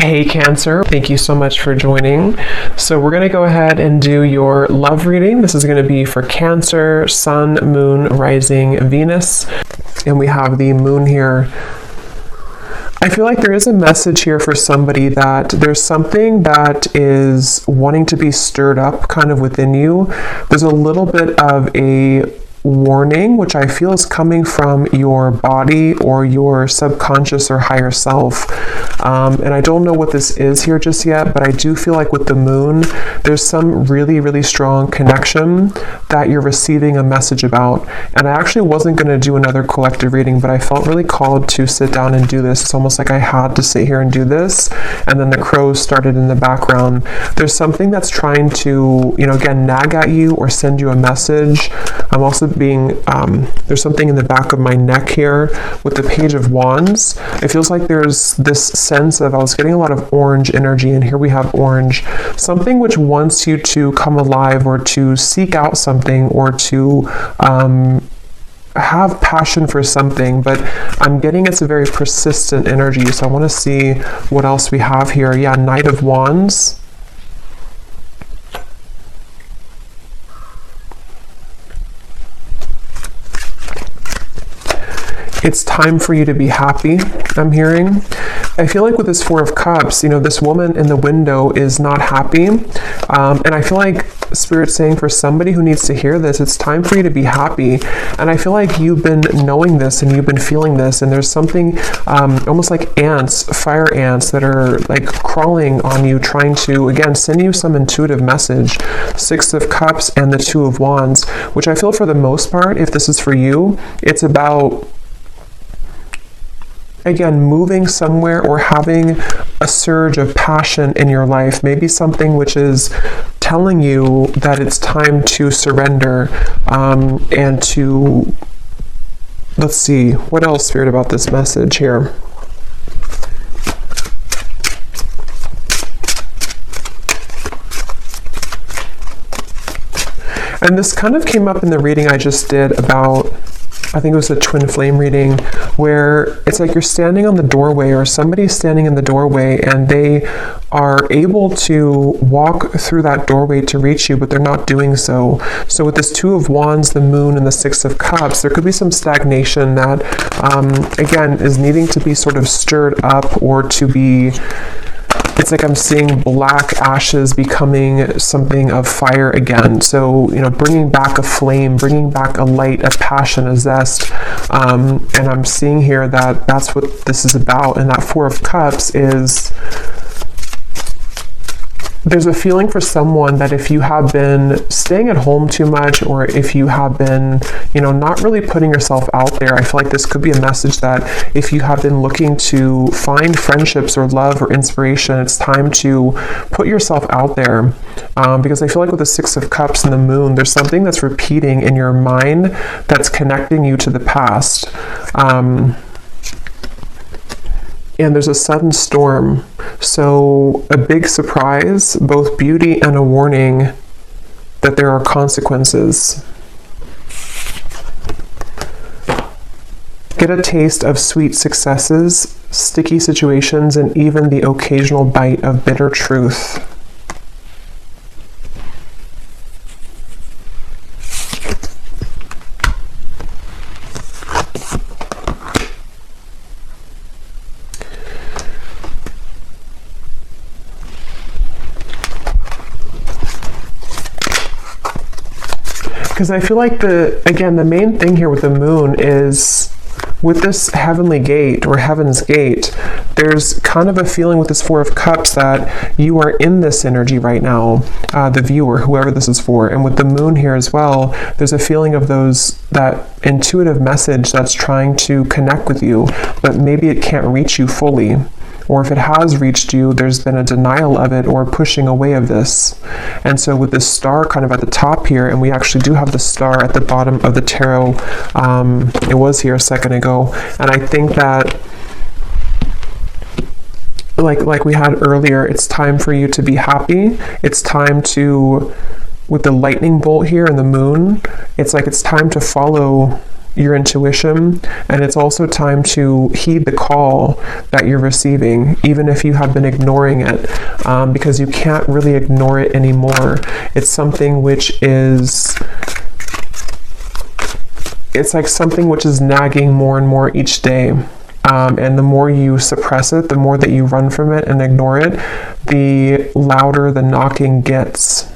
Hey Cancer, thank you so much for joining. So we're going to go ahead and do your love reading. This is going to be for Cancer, Sun, Moon, Rising, Venus. And we have the Moon here. I feel like there is a message here for somebody that there's something that is wanting to be stirred up kind of within you. There's a little bit of a warning, which I feel is coming from your body or your subconscious or higher self. And I don't know what this is here just yet, but I do feel like with the Moon, there's some really, really strong connection that you're receiving a message about. And I actually wasn't going to do another collective reading, but I felt really called to sit down and do this. It's almost like I had to sit here and do this. And then the crows started in the background. There's something that's trying to, again, nag at you or send you a message. I'm also there's something in the back of my neck here with the Page of Wands. It feels like there's this sense of, I was getting a lot of orange energy, and here we have orange. Something which wants you to come alive or to seek out something or to have passion for something, but I'm getting it's a very persistent energy. So I want to see what else we have here. Yeah, Knight of Wands. It's time for you to be happy, I'm hearing. I feel like with this Four of Cups, this woman in the window is not happy. And I feel like Spirit's saying for somebody who needs to hear this, it's time for you to be happy. And I feel like you've been knowing this and you've been feeling this, and there's something almost like ants, fire ants that are like crawling on you, trying to, again, send you some intuitive message. Six of Cups and the Two of Wands, which I feel for the most part, if this is for you, it's about, again, moving somewhere or having a surge of passion in your life, maybe something which is telling you that it's time to surrender and to, let's see, what else, Spirit, about this message here? And this kind of came up in the reading I just did about, I think it was a twin flame reading, where it's like you're standing on the doorway or somebody's standing in the doorway and they are able to walk through that doorway to reach you, but they're not doing so. So with this Two of Wands, the Moon, and the Six of Cups, there could be some stagnation that, again, is needing to be sort of stirred up or to be, it's like I'm seeing black ashes becoming something of fire again. So, bringing back a flame, bringing back a light, a passion, a zest. And I'm seeing here that that's what this is about. And that Four of Cups is, there's a feeling for someone that if you have been staying at home too much, or if you have been, not really putting yourself out there, I feel like this could be a message that if you have been looking to find friendships or love or inspiration, it's time to put yourself out there. Because I feel like with the Six of Cups and the Moon, there's something that's repeating in your mind that's connecting you to the past. And there's a sudden storm. So a big surprise, both beauty and a warning that there are consequences. Get a taste of sweet successes, sticky situations, and even the occasional bite of bitter truth. Because I feel like the main thing here with the Moon is, with this heavenly gate or heaven's gate, there's kind of a feeling with this Four of Cups that you are in this energy right now, the viewer, whoever this is for. And with the Moon here as well, there's a feeling of that intuitive message that's trying to connect with you, but maybe it can't reach you fully. Or if it has reached you, there's been a denial of it or pushing away of this. And so with this star kind of at the top here, and we actually do have the star at the bottom of the tarot, it was here a second ago, and I think that like we had earlier, it's time for you to be happy. It's time to, with the lightning bolt here and the Moon, it's like it's time to follow your intuition, and it's also time to heed the call that you're receiving, even if you have been ignoring it, because you can't really ignore it anymore. It's something which is, it's like something which is nagging more and more each day. And the more you suppress it, the more that you run from it and ignore it, the louder the knocking gets.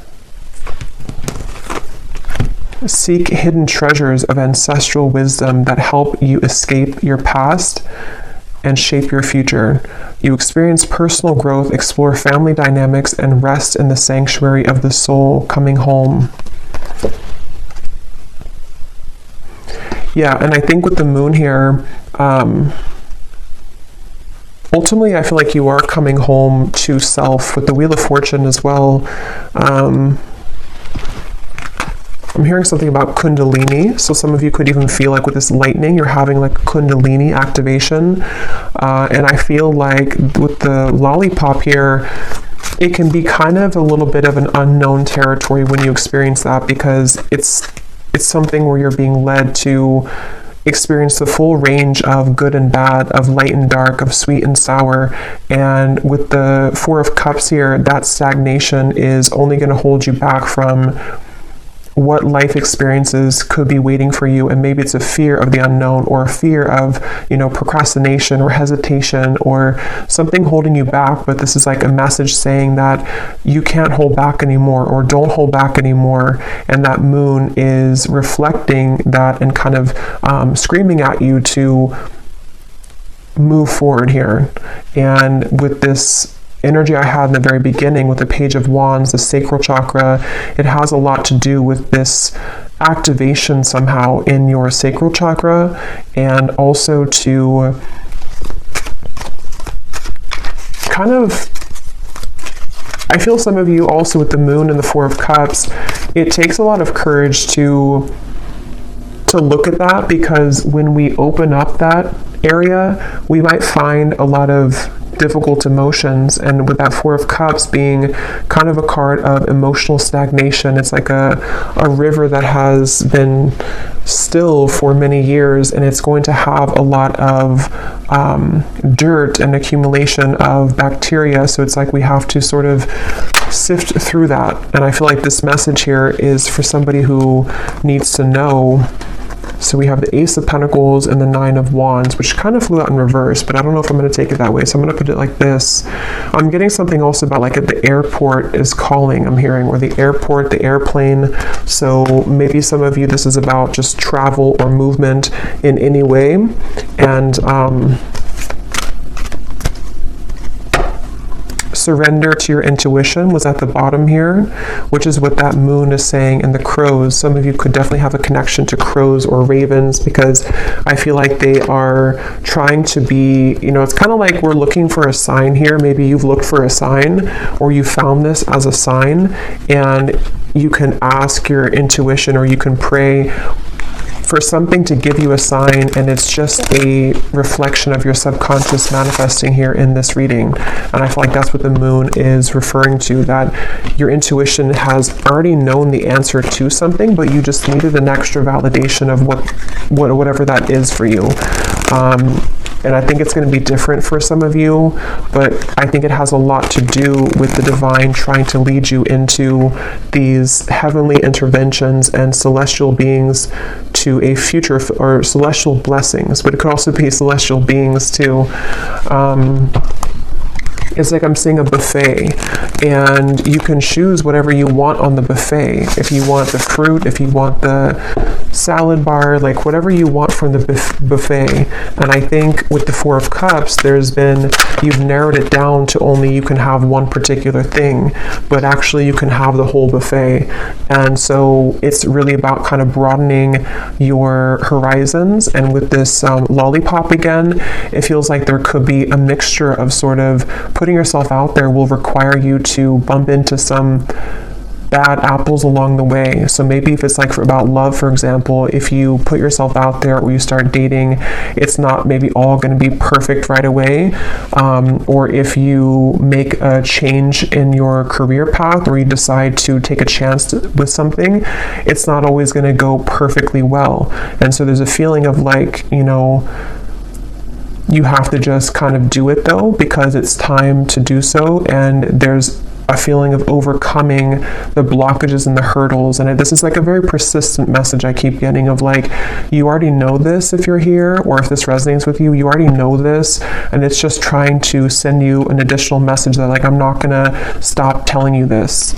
Seek hidden treasures of ancestral wisdom that help you escape your past and shape your future. You experience personal growth, explore family dynamics, and rest in the sanctuary of the soul, coming home. Yeah, and I think with the moon here, ultimately I feel like you are coming home to self with the Wheel of Fortune as well. I'm hearing something about Kundalini, so some of you could even feel like with this lightning, you're having like Kundalini activation, and I feel like with the lollipop here, it can be kind of a little bit of an unknown territory when you experience that, because it's something where you're being led to experience the full range of good and bad, of light and dark, of sweet and sour. And with the Four of Cups here, that stagnation is only going to hold you back from what life experiences could be waiting for you. And maybe it's a fear of the unknown, or a fear of, procrastination or hesitation or something holding you back. But this is like a message saying that you can't hold back anymore, or don't hold back anymore. And that moon is reflecting that and kind of screaming at you to move forward here. And with this energy I had in the very beginning with the Page of Wands, the sacral chakra, it has a lot to do with this activation somehow in your sacral chakra, and also to kind of, I feel some of you also with the moon and the Four of Cups, it takes a lot of courage to look at that, because when we open up that area, we might find a lot of difficult emotions. And with that Four of Cups being kind of a card of emotional stagnation, it's like a river that has been still for many years, and it's going to have a lot of dirt and accumulation of bacteria. So it's like we have to sort of sift through that. And I feel like this message here is for somebody who needs to know. So we have the Ace of Pentacles and the Nine of Wands, which kind of flew out in reverse, but I don't know if I'm going to take it that way. So I'm going to put it like this. I'm getting something also about like at the airport is calling, I'm hearing, or the airport, the airplane. So maybe some of you, this is about just travel or movement in any way. And surrender to your intuition was at the bottom here, which is what that moon is saying. And the crows, some of you could definitely have a connection to crows or ravens, because I feel like they are trying to be, it's kind of like we're looking for a sign here. Maybe you've looked for a sign, or you found this as a sign, and you can ask your intuition, or you can pray for something to give you a sign, and it's just a reflection of your subconscious manifesting here in this reading. And I feel like that's what the moon is referring to, that your intuition has already known the answer to something, but you just needed an extra validation of whatever that is for you. And I think it's going to be different for some of you, but I think it has a lot to do with the divine trying to lead you into these heavenly interventions and celestial beings to a future, or celestial blessings, but it could also be celestial beings too. It's like I'm seeing a buffet, and you can choose whatever you want on the buffet. If you want the fruit, if you want the salad bar, like whatever you want from the buffet. And I think with the Four of Cups, you've narrowed it down to only you can have one particular thing, but actually you can have the whole buffet. And so it's really about kind of broadening your horizons. And with this lollipop again, it feels like there could be a mixture of sort of putting yourself out there will require you to bump into some bad apples along the way. So maybe if it's like about love, for example, if you put yourself out there or you start dating, it's not maybe all going to be perfect right away. Or if you make a change in your career path, or you decide to take a chance with something, it's not always going to go perfectly well. And so there's a feeling of like, you know, you have to just kind of do it though, because it's time to do so. And there's a feeling of overcoming the blockages and the hurdles. And this is like a very persistent message I keep getting of like, you already know this if you're here, or if this resonates with you, you already know this. And it's just trying to send you an additional message that like, I'm not gonna stop telling you this.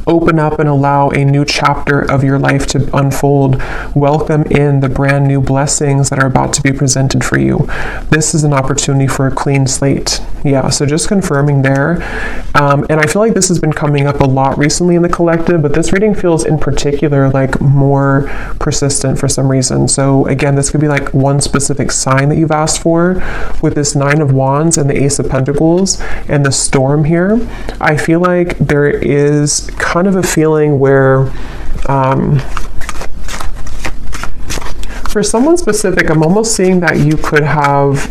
Open up and allow a new chapter of your life to unfold. Welcome in the brand new blessings that are about to be presented for you. This is an opportunity for a clean slate. Yeah, so just confirming there. And I feel like this has been coming up a lot recently in the collective, but this reading feels in particular like more persistent for some reason. So again, this could be like one specific sign that you've asked for. With this 9 of Wands and the Ace of Pentacles and the Storm here, I feel like there is kind of a feeling where for someone specific, I'm almost seeing that you could have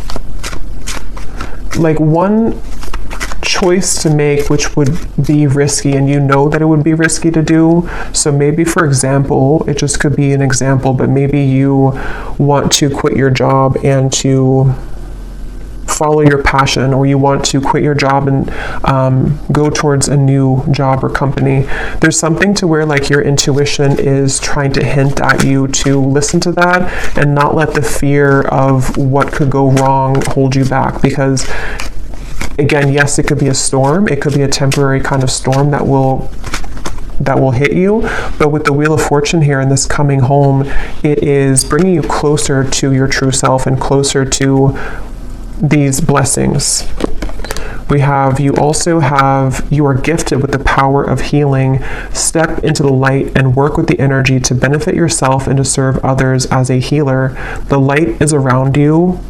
like one choice to make which would be risky, and you know that it would be risky to do. So maybe, for example, it just could be an example, but maybe you want to quit your job and to follow your passion, or you want to quit your job and go towards a new job or company. There's something to where like your intuition is trying to hint at you to listen to that and not let the fear of what could go wrong hold you back. Because again, yes, it could be a storm. It could be a temporary kind of storm that will hit you. But with the Wheel of Fortune here and this coming home, it is bringing you closer to your true self and closer to these blessings. You also have, you are gifted with the power of healing. Step into the light and work with the energy to benefit yourself and to serve others as a healer. The light is around you.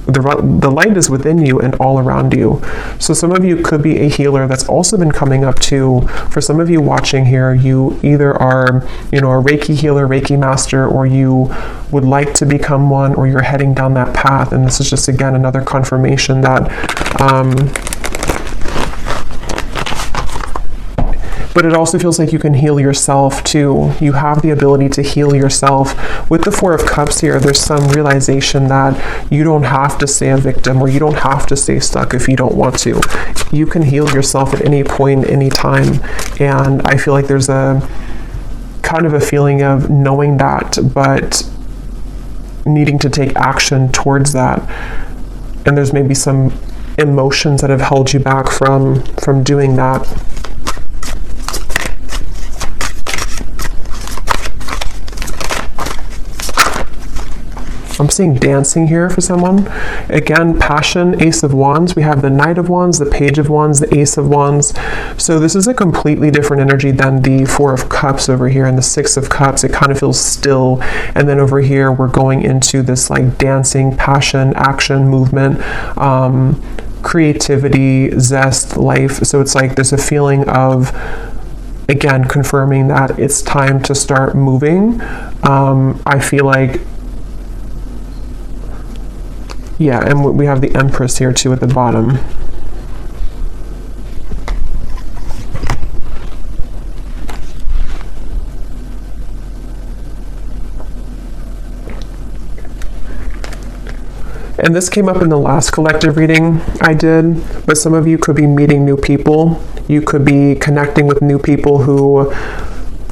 The light is within you and all around you. So some of you could be a healer. That's also been coming up too. For some of you watching here, you either are, you know, a Reiki healer, Reiki master, or you would like to become one, or you're heading down that path. And this is just, again, another confirmation that but it also feels like you can heal yourself too. You have the ability to heal yourself. With the 4 of Cups here, there's some realization that you don't have to stay a victim, or you don't have to stay stuck if you don't want to. You can heal yourself at any point, any time. And I feel like there's a kind of a feeling of knowing that, but needing to take action towards that. And there's maybe some emotions that have held you back from doing that. I'm seeing dancing here for someone. Again, passion, Ace of Wands. We have the Knight of Wands, the Page of Wands, the Ace of Wands. So this is a completely different energy than the 4 of Cups over here and the 6 of Cups. It kind of feels still. And then over here, we're going into this like dancing, passion, action, movement, creativity, zest, life. So it's like there's a feeling of, again, confirming that it's time to start moving. I feel like, yeah, and we have the Empress here too at the bottom. And this came up in the last collective reading I did, but some of you could be meeting new people. You could be connecting with new people who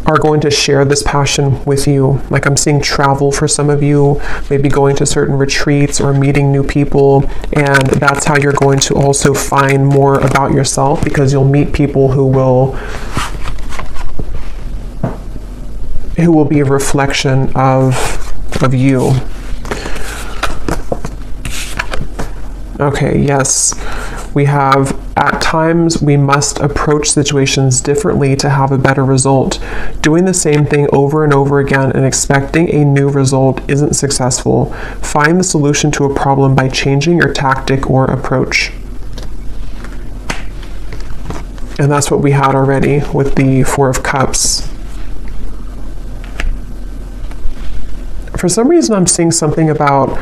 are going to share this passion with you. Like I'm seeing travel for some of you, maybe going to certain retreats or meeting new people. And that's how you're going to also find more about yourself, because you'll meet people who will be a reflection of you. Okay, yes. We have, at times, we must approach situations differently to have a better result. Doing the same thing over and over again and expecting a new result isn't successful. Find the solution to a problem by changing your tactic or approach. And that's what we had already with the Four of Cups. For some reason, I'm seeing something about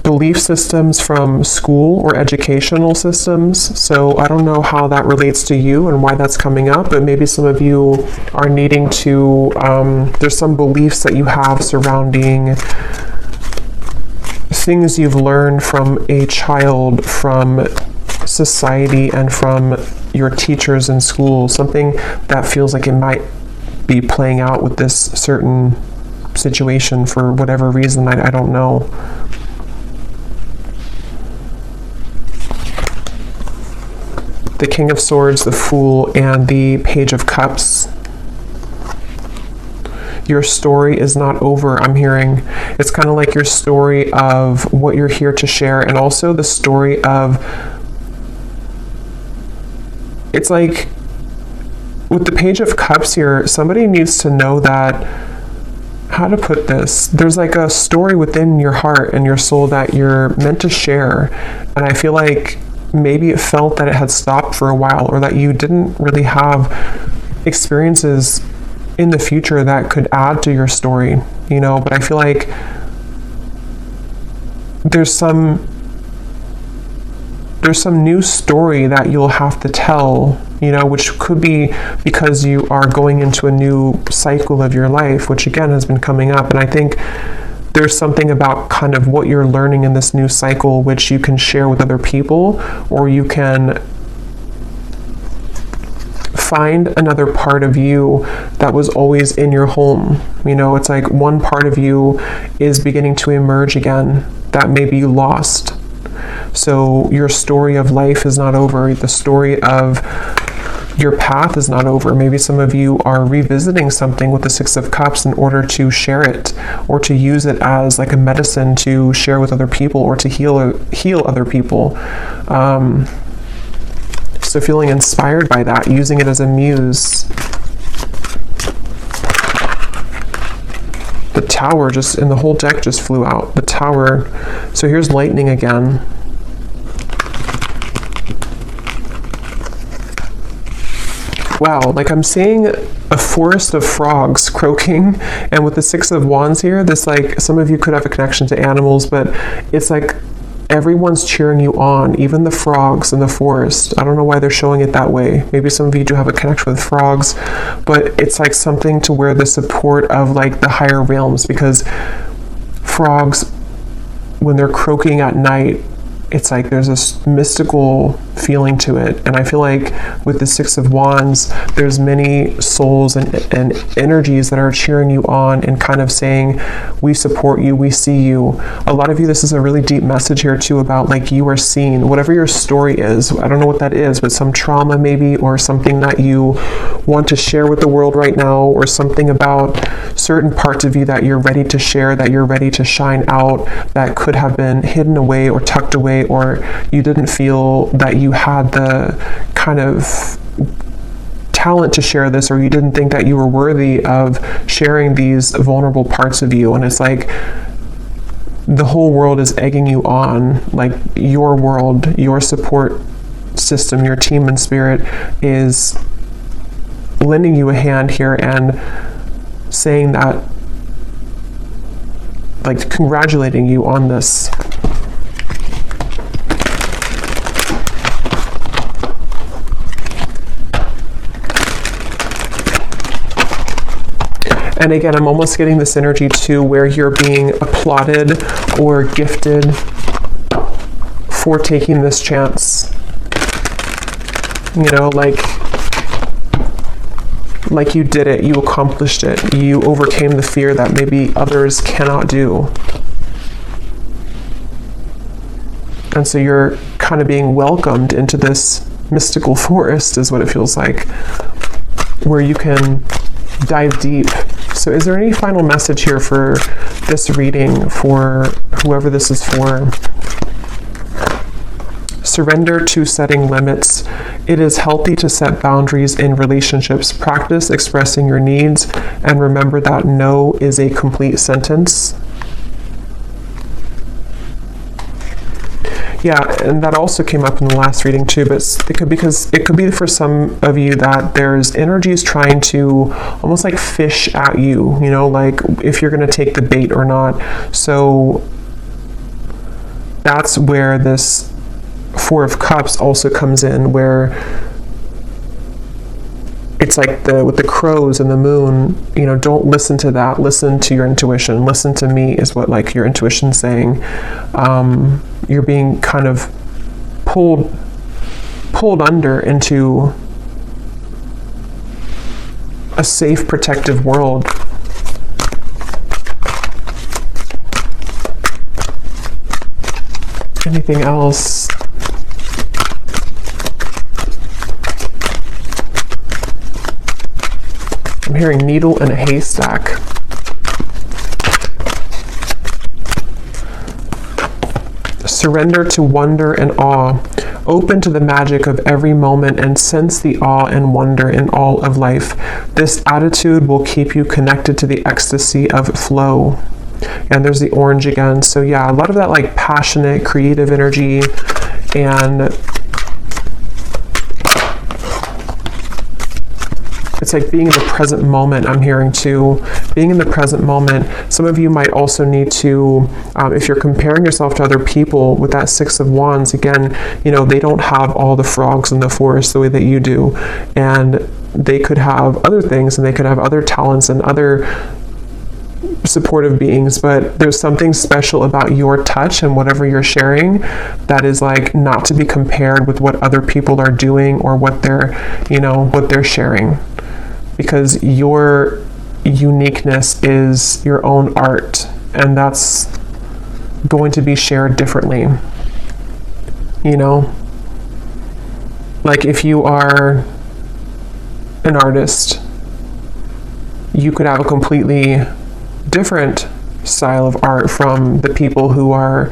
belief systems from school or educational systems. So I don't know how that relates to you and why that's coming up, but maybe some of you are needing to, there's some beliefs that you have surrounding things you've learned from a child, from society, and from your teachers in school. Something that feels like it might be playing out with this certain situation for whatever reason. I don't know. The King of Swords, the Fool, and the Page of Cups. Your story is not over, I'm hearing. It's kind of like your story of what you're here to share, and also the story of, it's like with the Page of Cups here, somebody needs to know that, how to put this, there's like a story within your heart and your soul that you're meant to share. And I feel like maybe it felt that it had stopped for a while, or that you didn't really have experiences in the future that could add to your story, you know. But I feel like there's some new story that you'll have to tell, you know, which could be because you are going into a new cycle of your life, which again has been coming up. And I think there's something about kind of what you're learning in this new cycle, which you can share with other people, or you can find another part of you that was always in your home. You know, it's like one part of you is beginning to emerge again that maybe you lost. So your story of life is not over. The story of your path is not over. Maybe some of you are revisiting something with the Six of Cups in order to share it, or to use it as like a medicine to share with other people, or to heal other people. So feeling inspired by that, using it as a muse. The Tower just, and the whole deck just flew out. The Tower. So here's lightning again. Wow, like I'm seeing a forest of frogs croaking, and with the Six of Wands here, this, like, some of you could have a connection to animals, but it's like everyone's cheering you on, even the frogs in the forest. I don't know why they're showing it that way. Maybe some of you do have a connection with frogs, but it's like something to where the support of like the higher realms, because frogs, when they're croaking at night, it's like there's this mystical feeling to it. And I feel like with the Six of Wands, there's many souls and energies that are cheering you on and kind of saying, we support you, we see you. A lot of you, this is a really deep message here too about like you are seen. Whatever your story is, I don't know what that is, but some trauma maybe, or something that you want to share with the world right now, or something about certain parts of you that you're ready to share, that you're ready to shine out, that could have been hidden away or tucked away, or you didn't feel that you had the kind of talent to share this, or you didn't think that you were worthy of sharing these vulnerable parts of you. And it's like the whole world is egging you on, like your world, your support system, your team and spirit is lending you a hand here and saying that, like congratulating you on this. And again, I'm almost getting this energy too, where you're being applauded or gifted for taking this chance. You know, like you did it, you accomplished it, you overcame the fear that maybe others cannot do. And so you're kind of being welcomed into this mystical forest, is what it feels like, where you can dive deep. So is there any final message here for this reading, for whoever this is for? Surrender to setting limits. It is healthy to set boundaries in relationships. Practice expressing your needs, and remember that no is a complete sentence. Yeah, and that also came up in the last reading too, but it could be for some of you that there's energies trying to almost like fish at you, you know, like if you're going to take the bait or not. So that's where this Four of Cups also comes in, where it's like with the crows and the moon, you know, don't listen to that. Listen to your intuition. Listen to me is what like your intuition's saying. You're being kind of pulled under into a safe, protective world. Anything else? I'm hearing needle in a haystack. Surrender to wonder and awe. Open to the magic of every moment and sense the awe and wonder in all of life. This attitude will keep you connected to the ecstasy of flow. And there's the orange again. So yeah, a lot of that like passionate, creative energy, and it's like being in the present moment. I'm hearing too, being in the present moment. Some of you might also need to, if you're comparing yourself to other people with that Six of Wands, again, you know, they don't have all the frogs in the forest the way that you do. And they could have other things, and they could have other talents and other supportive beings, but there's something special about your touch and whatever you're sharing that is like not to be compared with what other people are doing or what they're, you know, what they're sharing. Because your uniqueness is your own art, and that's going to be shared differently. You know, like if you are an artist, you could have a completely different style of art from the people who are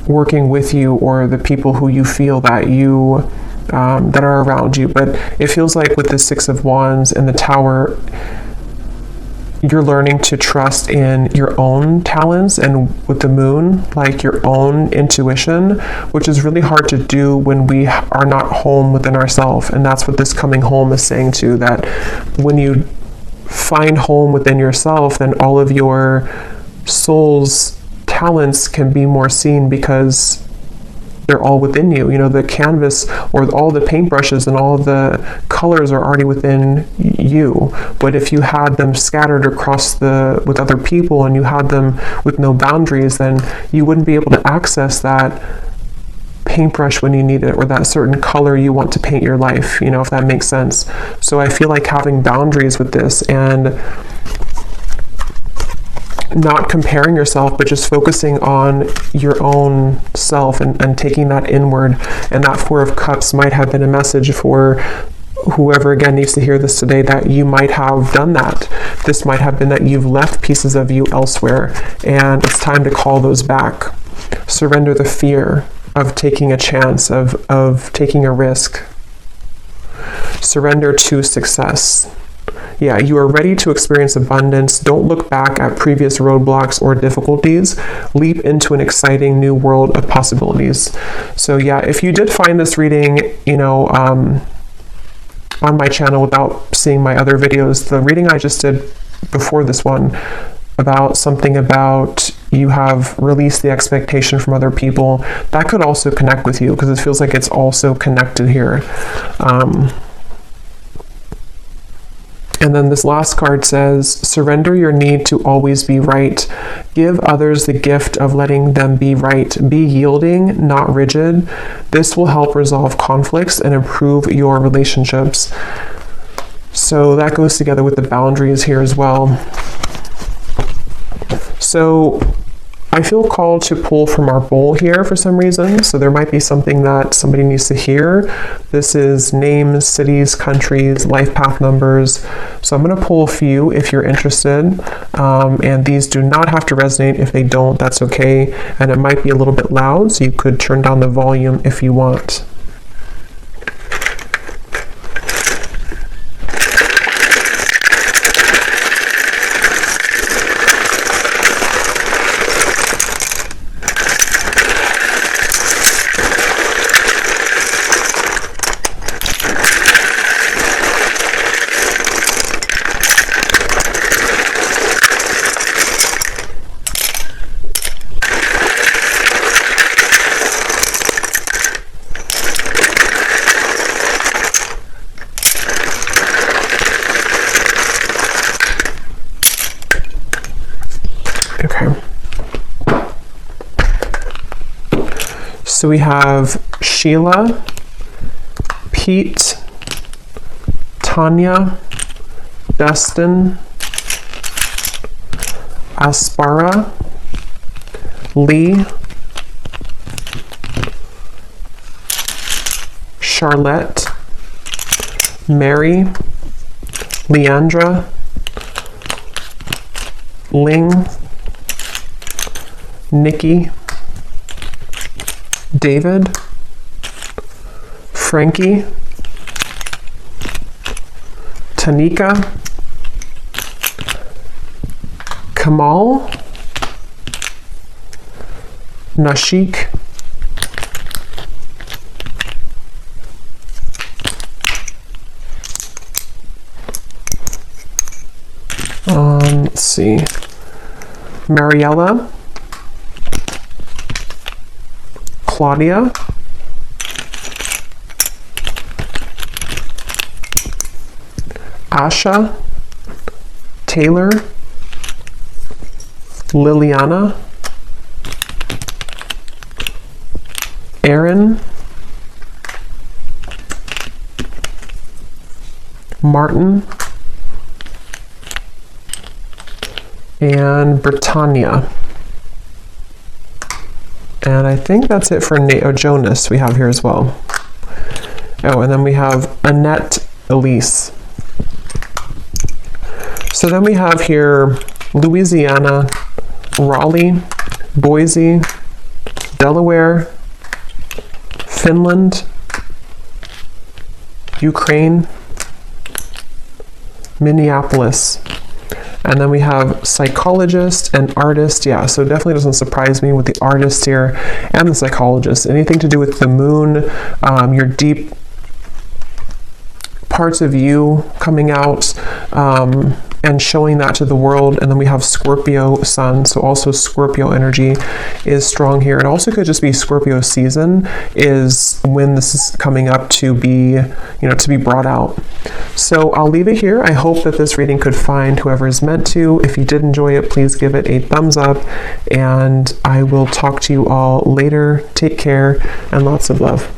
working with you or the people who you feel that you that are around you. But it feels like with the Six of Wands and the Tower, you're learning to trust in your own talents, and with the Moon, like your own intuition, which is really hard to do when we are not home within ourselves. And that's what this coming home is saying too, that when you find home within yourself, then all of your soul's talents can be more seen because they're all within you. You know, the canvas or all the paintbrushes and all the colors are already within you. But if you had them scattered across with other people, and you had them with no boundaries, then you wouldn't be able to access that paintbrush when you need it, or that certain color you want to paint your life, you know, if that makes sense. So I feel like having boundaries with this, and not comparing yourself, but just focusing on your own self and taking that inward. And that Four of Cups might have been a message for whoever again needs to hear this today, that you might have done that. This might have been that you've left pieces of you elsewhere, and it's time to call those back. Surrender the fear of taking a chance, of taking a risk. Surrender to success. Yeah, you are ready to experience abundance. Don't look back at previous roadblocks or difficulties. Leap into an exciting new world of possibilities. So yeah, if you did find this reading, you know, on my channel without seeing my other videos, the reading I just did before this one about something about you have released the expectation from other people, that could also connect with you, because it feels like it's also connected here. And then this last card says, surrender your need to always be right. Give others the gift of letting them be right. Be yielding, not rigid. This will help resolve conflicts and improve your relationships. So that goes together with the boundaries here as well. So I feel called to pull from our bowl here for some reason. So there might be something that somebody needs to hear. This is names, cities, countries, life path numbers. So I'm going to pull a few if you're interested. And these do not have to resonate. If they don't, that's okay. And it might be a little bit loud, so you could turn down the volume if you want. So we have Sheila, Pete, Tanya, Dustin, Aspara, Lee, Charlotte, Mary, Leandra, Ling, Nikki, David, Frankie, Tanika, Kamal, Nashik, let's see, Mariella, Claudia, Asha, Taylor, Liliana, Aaron, Martin, and Britannia. And I think that's it for Jonas we have here as well. Oh, and then we have Annette Elise. So then we have here Louisiana, Raleigh, Boise, Delaware, Finland, Ukraine, Minneapolis. And then we have psychologist and artist. Yeah, so it definitely doesn't surprise me with the artist here and the psychologist. Anything to do with the moon, your deep parts of you coming out, and showing that to the world. And then we have Scorpio sun, so also Scorpio energy is strong here. It also could just be Scorpio season is when this is coming up to be, to be brought out. So I'll leave it here. I hope that this reading could find whoever is meant to. If you did enjoy it, please give it a thumbs up, and I will talk to you all later. Take care and lots of love.